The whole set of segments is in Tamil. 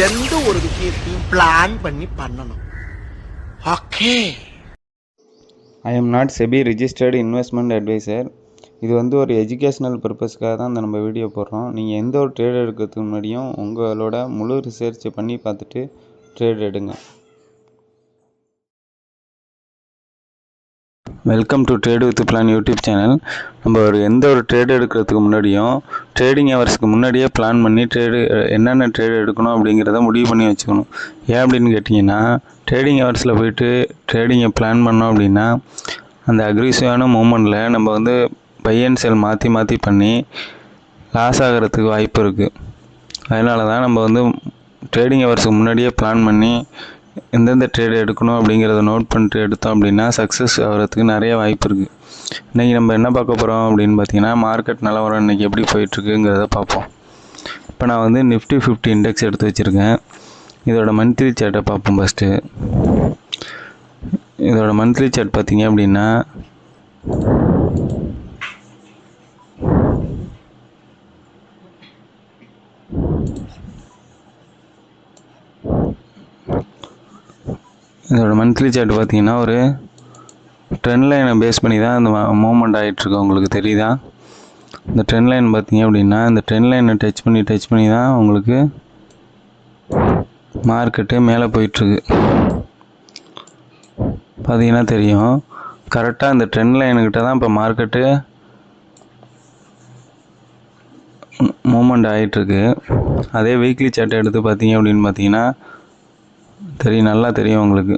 எந்த ஒரு விஷயத்தையும் பிளான் பண்ணி பண்ணணும். Okay. I am not SEBI registered investment advisor. இது ஒரு எஜுகேஷ்னல் பர்பஸ்க்காக தான் நம்ம வீடியோ போடுறோம். நீங்கள் எந்த ஒரு ட்ரேட் எடுக்கிறதுக்கு முன்னாடியும் உங்களோட முழு ரிசர்ச் பண்ணி பார்த்துட்டு ட்ரேட் எடுங்க. Welcome to trade with plan YouTube channel. நம்ம எந்த ஒரு ட்ரேட் எடுக்கிறதுக்கு முன்னாடியும் ட்ரேடிங் ஹவர்ஸ்க்கு முன்னாடியே பிளான் பண்ணி என்னென்ன ட்ரேட் எடுக்கணும் அப்படிங்கிறத முடிவு பண்ணி வச்சுக்கணும். ஏன் அப்படின்னு கேட்டிங்கன்னா, ட்ரேடிங் ஹவர்ஸில் போயிட்டு ட்ரேடிங்கை பிளான் பண்ணோம் அப்படின்னா அந்த அக்ரெசிவான மூமெண்ட்டில் நம்ம பை அண்ட் செல் மாற்றி பண்ணி லாஸ் ஆகிறதுக்கு வாய்ப்பு இருக்குது. அதனால தான் நம்ம ட்ரேடிங் ஹவர்ஸுக்கு முன்னாடியே பிளான் பண்ணி எந்தெந்த ட்ரேடு எடுக்கணும் அப்படிங்கிறத நோட் பண்ணிட்டு எடுத்தோம் அப்படின்னா சக்ஸஸ் ஆகிறதுக்கு நிறைய வாய்ப்பு இருக்குது. இன்றைக்கி நம்ம என்ன பார்க்க போகிறோம் அப்படின்னு பார்த்தீங்கன்னா, மார்க்கெட் நிலவரம் இன்றைக்கி எப்படி போயிட்டுருக்குங்கிறத பார்ப்போம். இப்போ நான் நிஃப்டி 50 இண்டெக்ஸ் எடுத்து வச்சுருக்கேன். இதோட மந்த்லி சார்ட்டை பார்ப்போம். ஃபஸ்ட்டு இதோட மந்த்லி சார்ட் பார்த்தீங்க அப்படின்னா பார்த்தீங்கன்னா ஒரு ட்ரெண்ட் லைனை பேஸ் பண்ணி தான் அந்த மூவ்மெண்ட் ஆகிட்டுருக்கு. உங்களுக்கு தெரியுதா? இந்த ட்ரெண்ட் லைன் பார்த்தீங்க அப்படின்னா இந்த ட்ரெண்ட் லைனை டச் பண்ணி தான் உங்களுக்கு மார்க்கெட்டு மேலே போயிட்டுருக்கு. பார்த்தீங்கன்னா தெரியும், கரெக்டாக இந்த ட்ரெண்ட் லைனுக்கிட்ட தான் இப்போ மார்க்கெட்டு மூவ்மெண்ட் ஆகிட்டுருக்கு. அதே வீக்லி சார்ட்டை எடுத்து பார்த்தீங்க அப்படின்னு பார்த்தீங்கன்னா நல்லா தெரியும் உங்களுக்கு.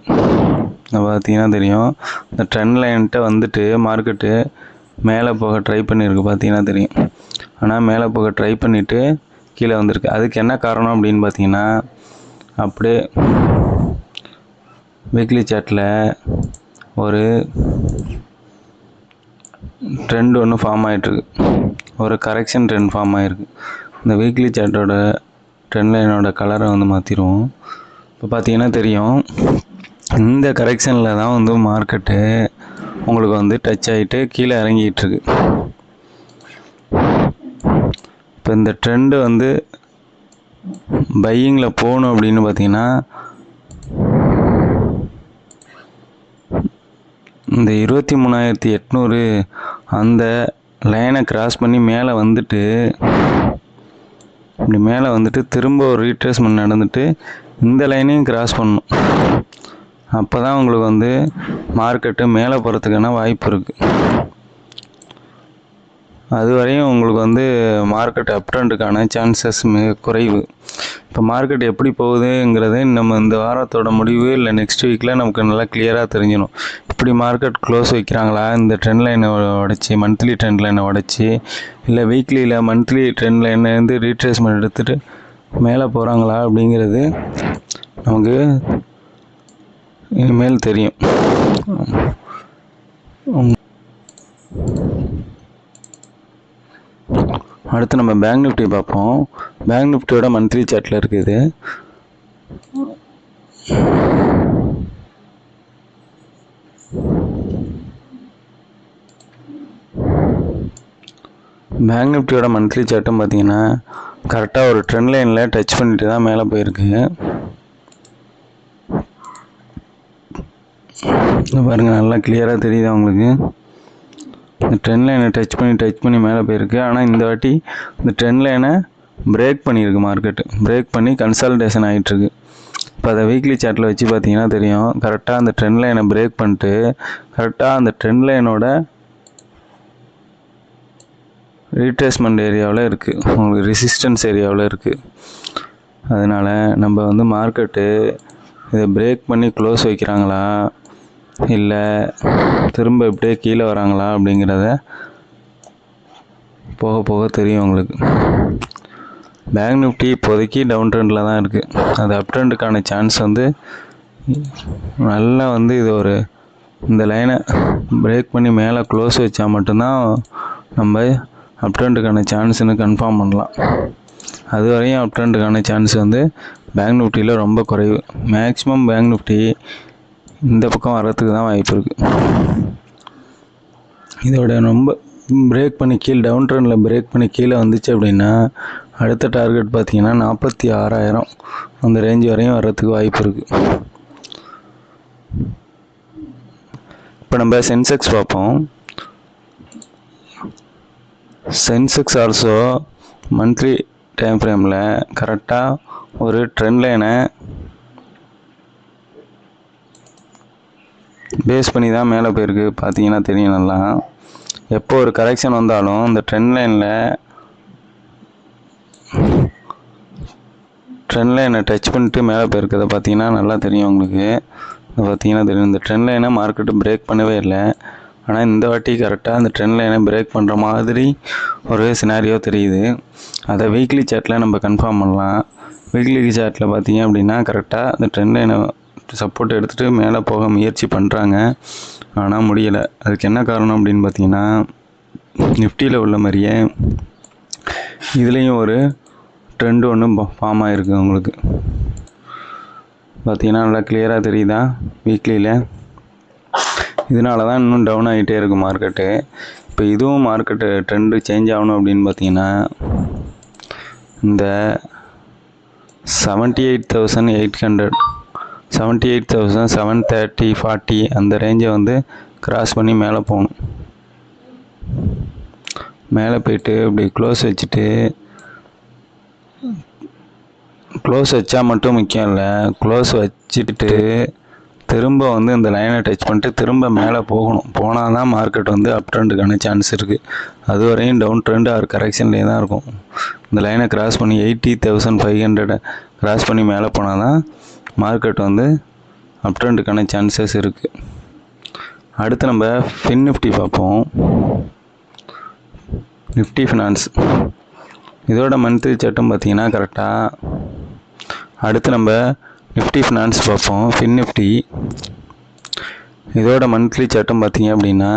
பார்த்தீங்கன்னா தெரியும், இந்த ட்ரெண்ட் லைன்கிட்ட மார்க்கெட்டு மேலே போக ட்ரை பண்ணியிருக்கு. பார்த்தீங்கன்னா தெரியும், ஆனால் மேலே போக ட்ரை பண்ணிவிட்டு கீழே வந்திருக்கு. அதுக்கு என்ன காரணம் அப்படின்னு பார்த்தீங்கன்னா, அப்படியே வீக்லி சார்ட்டில் ஒரு ட்ரெண்ட் ஒன்று ஃபார்ம் ஆகிட்டுருக்கு. ஒரு கரெக்ஷன் ட்ரெண்ட் ஃபார்ம் ஆகிருக்கு. இந்த வீக்லி சார்ட்டோட ட்ரெண்ட் லைனோட கலரை மாற்றிடுவோம். இப்போ பார்த்தீங்கன்னா தெரியும், இந்த கரெக்ஷனில் தான் மார்க்கெட்டு உங்களுக்கு டச் ஆகிட்டு கீழே இறங்கிட்டுருக்கு. இப்போ இந்த ட்ரெண்டு பையிங்கில் போகணும் அப்படின்னு பார்த்தீங்கன்னா இந்த 23,800 அந்த லைனை கிராஸ் பண்ணி மேலே இப்படி மேலே திரும்ப ஒரு ரீட்ரேஸ்மெண்ட் நடந்துட்டு இந்த லைனையும் கிராஸ் பண்ணணும். அப்போ தான் உங்களுக்கு மார்க்கெட்டு மேலே போகிறதுக்கான வாய்ப்பு இருக்குது. அது வரையும் உங்களுக்கு மார்க்கெட் அப் ட்ரெண்டுக்கான சான்சஸ் மிக குறைவு. இப்போ மார்க்கெட் எப்படி போகுதுங்கிறது நம்ம இந்த வாரத்தோட முடிவு இல்லை நெக்ஸ்ட் வீக்கில் நமக்கு நல்லா கிளியராக தெரிஞ்சிடும். இப்படி மார்க்கெட் க்ளோஸ் வைக்கிறாங்களா, இந்த ட்ரெண்ட் லைனை உடச்சி மந்த்லி ட்ரெண்ட் லைனை உடச்சி, இல்லை வீக்லியில் மந்த்லி ட்ரெண்ட் லைனை ரீட்ரேஸ்மெண்ட் எடுத்துகிட்டு மேலே போகிறாங்களா அப்படிங்கிறது நமக்கு இனிமேல் தெரியும். அடுத்து நம்ம பேங்க் நிஃப்டி பார்ப்போம். பேங்க் நிஃப்டியோட மந்த்லி சார்ட்டில் இருக்குது. பேங்க் நிஃப்டியோட மந்த்லி சார்ட்டும் பார்த்தீங்கன்னா கரெக்டாக ஒரு ட்ரெண்ட் லைனில் டச் பண்ணிட்டு தான் மேலே போயிருக்கு. பாருங்கள், நல்லா கிளியராக தெரியுதா உங்களுக்கு? இந்த ட்ரெண்ட் லைனை டச் பண்ணி மேலே போயிருக்கு. ஆனால் இந்த வாட்டி இந்த ட்ரெண்ட் லைனை பிரேக் பண்ணியிருக்கு. மார்க்கெட்டு பிரேக் பண்ணி கன்சாலிடேஷன் ஆகிட்டுருக்கு. இப்போ அதை வீக்லி சார்ட்டில் வச்சு பார்த்தீங்கன்னா தெரியும், கரெக்டாக அந்த ட்ரெண்ட் லைனை பிரேக் பண்ணிட்டு கரெக்டாக அந்த ட்ரெண்ட் லைனோட ரீட்ரேஸ்மெண்ட் ஏரியாவில் இருக்குது, உங்களுக்கு ரெசிஸ்டன்ஸ் ஏரியாவில் இருக்குது. அதனால் நம்ம மார்க்கெட்டு இதை பிரேக் பண்ணி க்ளோஸ் வைக்கிறாங்களா இல்லை திரும்ப இப்படியே கீழே வராங்களா அப்படிங்கிறத போக போக தெரியும் உங்களுக்கு. பேங்க் நிஃப்டி இப்போதைக்கு டவுன் ட்ரெண்டில் தான் இருக்குது. அது அப் ட்ரெண்டுக்கான சான்ஸ் நல்லா இது இந்த லைனை பிரேக் பண்ணி மேலே க்ளோஸ் வச்சா மட்டும்தான் நம்ம அப் ட்ரெண்டுக்கான சான்ஸ்னு கன்ஃபார்ம் பண்ணலாம். அது வரையும் அப் ட்ரெண்டுக்கான சான்ஸ் பேங்க் நிஃப்டியில் ரொம்ப குறைவு. மேக்ஸிமம் பேங்க் நிஃப்டி இந்த பக்கம் வர்றதுக்கு தான் வாய்ப்பு இருக்குது. இதோட ரொம்ப பிரேக் பண்ணி டவுன் ட்ரெண்டில் பிரேக் பண்ணி கீழே வந்துச்சு அப்படின்னா அடுத்த டார்கெட் பார்த்தீங்கன்னா 46,000 அந்த ரேஞ்ச் வரையும் வர்றதுக்கு வாய்ப்பு இருக்குது. இப்போ நம்ம சென்செக்ஸ் பார்ப்போம். சென்செக்ஸ் ஆல்சோ மந்த்லி டைம் ஃப்ரேமில் கரெக்டாக ஒரு ட்ரெண்ட் லைனை பேஸ் பண்ணி தான் மேலே போயிருக்கு. பார்த்தீங்கன்னா தெரியும் நல்லா. எப்போ ஒரு கரெக்ஷன் வந்தாலும் இந்த ட்ரெண்ட் லைனை டச் பண்ணிட்டு மேலே போயிருக்கிறத பார்த்தீங்கன்னா நல்லா தெரியும் உங்களுக்கு. பார்த்தீங்கன்னா தெரியும் இந்த ட்ரெண்ட் லைனை மார்க்கெட்டு பிரேக் பண்ணவே இல்லை. ஆனால் இந்த வாட்டி கரெக்டாக அந்த ட்ரெண்ட் லைனை பிரேக் பண்ணுற மாதிரி ஒரு சினாரியோ தெரியுது. அதை வீக்லி சார்ட்டில் நம்ம கன்ஃபார்ம் பண்ணலாம். வீக்லி சார்ட்டில் பார்த்தீங்க அப்படின்னா கரெக்டாக அந்த ட்ரெண்ட் லைனை சப்போர்ட் எடுத்துகிட்டு மேலே போக முயற்சி பண்ணுறாங்க. ஆனால் முடியலை. அதுக்கு என்ன காரணம் அப்படின்னு பார்த்தீங்கன்னா நிஃப்டியில் உள்ள மாதிரியே இதுலேயும் ஒரு ட்ரெண்டு ஒன்று ஃபார்ம் ஆகிருக்கு. உங்களுக்கு பார்த்தீங்கன்னா நல்லா கிளியராக தெரியுதா வீக்லியில். இதனால தான் இன்னும் டவுன் ஆகிட்டே இருக்குது மார்க்கெட்டு. இப்போ இதுவும் மார்க்கெட்டு ட்ரெண்டு சேஞ்ச் ஆகணும் அப்படின்னு பார்த்தீங்கன்னா இந்த 78,800 78,730 40 அந்த ரேஞ்சை வந்து கிராஸ் பண்ணி மேலே போகணும். மேலே போயிட்டு இப்படி க்ளோஸ் வச்சா மட்டும் முக்கியம் இல்லை. க்ளோஸ் வச்சுட்டு திரும்ப வந்து இந்த லைனை டச் பண்ணிட்டு திரும்ப மேலே போகணும். போனால் தான் மார்க்கெட் வந்து அப் ட்ரெண்டுக்கான சான்ஸ் இருக்குது. அது வரையும் டவுன் ட்ரெண்டு ஆர் கரெக்ஷன்லேயே தான் இருக்கும். இந்த லைனை கிராஸ் பண்ணி 80,500 கிராஸ் பண்ணி மேலே போனால் தான் மார்க்கெட் வந்து அப் ட்ரெண்டுக்கான சான்சஸ் இருக்குது. அடுத்து நம்ம ஃபின் நிஃப்டி பார்ப்போம். நிஃப்டி ஃபினான்ஸ் இதோட மந்த்லி சார்ட்டும் பார்த்தீங்கன்னா கரெக்டாக. அடுத்து நம்ம நிஃப்டி ஃபினான்ஸ் பார்ப்போம். ஃபின் நிஃப்டி இதோட மந்த்லி சார்ட்டும் பார்த்தீங்க அப்படின்னா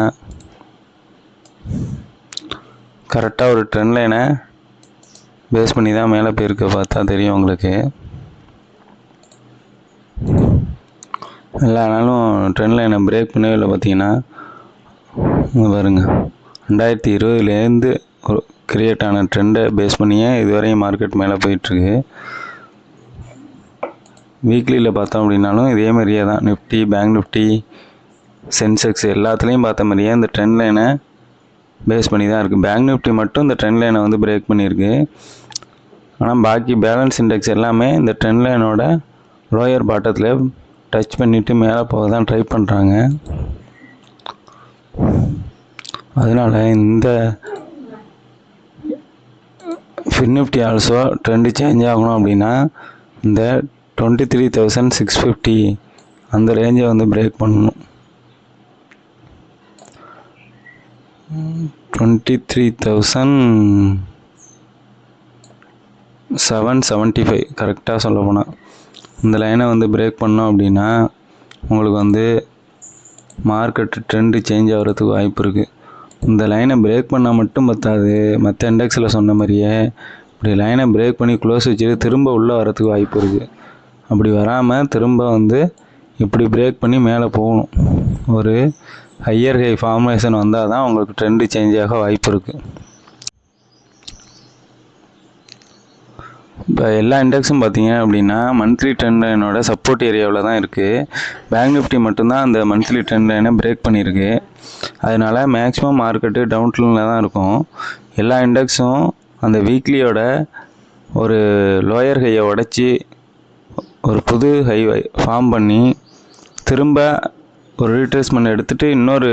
கரெக்டாக ஒரு ட்ரெண்ட் லைனை பேஸ் பண்ணி தான் மேலே போயிருக்க பார்த்தா தெரியும் உங்களுக்கு. எல்லா நாளும் ட்ரெண்ட் லைனை பிரேக் பண்ணவே இல்லை. பார்த்தீங்கன்னா பாருங்க 2020 ஒரு கிரியேட் ஆன ட்ரெண்டை பேஸ் பண்ணியே இதுவரையும் மார்க்கெட் மேலே போயிட்டுருக்கு. வீக்லியில் பார்த்தோம் அப்படின்னாலும் இதே மாதிரியே தான் நிஃப்டி, பேங்க் நிஃப்டி, சென்செக்ஸ் எல்லாத்துலேயும் பார்த்த மாதிரியே இந்த ட்ரெண்ட் லைனை பேஸ் பண்ணி தான் இருக்குது. பேங்க் நிஃப்டி மட்டும் இந்த ட்ரெண்ட் லைனை வந்து பிரேக் பண்ணியிருக்கு. ஆனால் பாக்கி பேலன்ஸ் இண்டெக்ஸ் எல்லாமே இந்த ட்ரெண்ட் லைனோட லோயர் பாட்டத்தில் டச் பண்ணிவிட்டு மேலே போக தான் ட்ரை பண்ணுறாங்க. அதனால் இந்த fin Nifty also trend change ஆகணும் அப்படின்னா இந்த 23,650 அந்த ரேஞ்சை வந்து பிரேக் பண்ணணும். 23,775 கரெக்டாக சொல்ல போனால் இந்த லைனை வந்து பிரேக் பண்ணோம் அப்படின்னா உங்களுக்கு வந்து மார்க்கெட்டு ட்ரெண்டு சேஞ்ச் ஆகிறதுக்கு வாய்ப்பு இருக்குது. இந்த லைனை பிரேக் பண்ணால் மட்டும் பத்தாது. மற்ற இண்டெக்ஸில் சொன்ன மாதிரியே இப்படி லைனை பிரேக் பண்ணி க்ளோஸ் வச்சுட்டு திரும்ப உள்ளே வரதுக்கு வாய்ப்பு இருக்குது. அப்படி வராமல் திரும்ப வந்து இப்படி பிரேக் பண்ணி மேலே போகணும். ஒரு ஹையர் ஹை ஃபார்மேஷன் வந்தால் தான் உங்களுக்கு ட்ரெண்டு சேஞ்ச் ஆக வாய்ப்பு இருக்குது. இப்போ எல்லா இண்டெக்ஸும் பார்த்தீங்க அப்படின்னா மந்த்லி ட்ரெண்ட் லைனோட சப்போர்ட் ஏரியாவில் தான் இருக்குது. பேங்க் நிஃப்டி மட்டும்தான் அந்த மந்த்லி ட்ரெண்ட் லைனை பிரேக் பண்ணியிருக்கு. அதனால் மேக்ஸிமம் மார்க்கெட்டு டவுன் ட்ரெண்டில் தான் இருக்கும். எல்லா இண்டெக்ஸும் அந்த வீக்லியோட ஒரு லோயர் ஹையை உடச்சி ஒரு புது ஹை ஃபார்ம் பண்ணி திரும்ப ஒரு ரீட்ரேஸ்மெண்ட் எடுத்துகிட்டு இன்னொரு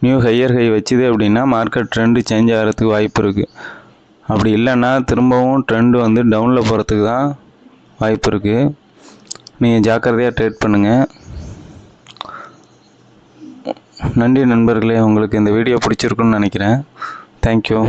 நியூ ஹையர் ஹை வச்சுது அப்படின்னா மார்க்கெட் ட்ரெண்டு சேஞ்ச் ஆகிறதுக்கு வாய்ப்பு இருக்குது. அப்படி இல்லைன்னா திரும்பவும் ட்ரெண்டு வந்து டவுனில் போகிறதுக்கு தான் வாய்ப்பு இருக்குது. நீங்கள் ஜாக்கிரதையாக ட்ரேட் பண்ணுங்கள். நன்றி நண்பர்களே. உங்களுக்கு இந்த வீடியோ பிடிச்சிருக்குன்னு நினைக்கிறேன். தேங்க்யூ.